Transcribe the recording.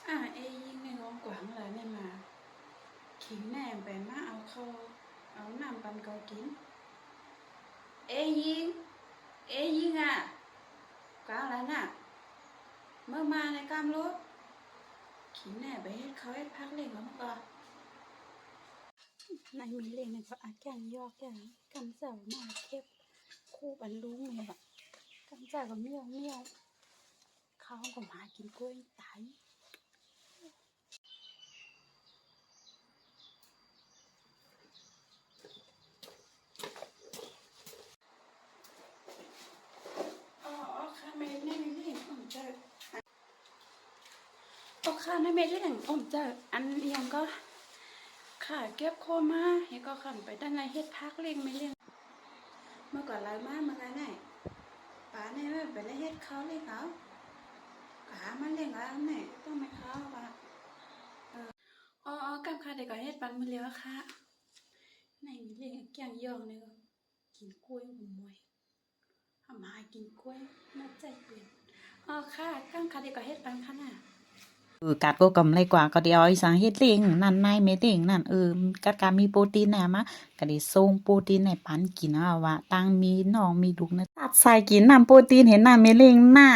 เอยิงในงกวางเลยเนี่ยมาขิงแหนมไปมาเอาเขาเอาน้ำปันเขากินเอยิงเอยิงกวางอะไรน่ะเมื่อมาในกามรถขิงแหนมไปเฮ็ดเขาเฮ็ดพักเล่งเขามาก่อนในมีเล่งในก็อาแกงยอกแกงกำเสามาเก็บคู่บรรลุงเลยแบบกำเสาก็เมี่ยวเขาก็มากินกล้วยตายค่ะไม่เล่นผมจะค่ะไม่เล่นผมจะอันเดียงก็ค่ะเก็บโคมาเฮก็ขันไปด้านในเฮ็ดพักเล่งไม่เล่งเมื่อก่อนไรมากเมื่อไงไหนป๋าเนี่ยไปได้เฮ็ดเขาเลยเขาขามันเล่งแล้วไหนต้องไม่เขาป่ะกำค่ะเด็กก็เฮ็ดปันมือเลี้ยวค่ะในมีเล่งแกงยองเนี่ยกินกล้วยหัวมวยทำมากินกล้วยน่าใจเปลี่ยนค่ะกำค่ะเด็กก็เฮ็ดปันค่ะน่ะกัดก็กำไรกว่าก็เดี๋ยวไอ้สังเฮ็ดเล้งนั่นนายเม็ดเล้งนั่นกัดกามีโปรตีนน่ะมาก็ได้ส่งโปรตีนให้ปันกินว่าตั้งมีน้องมีลูกนะตัดใส่กินน้ำโปรตีนเห็นน้ำเม็ดเล้งน่ะ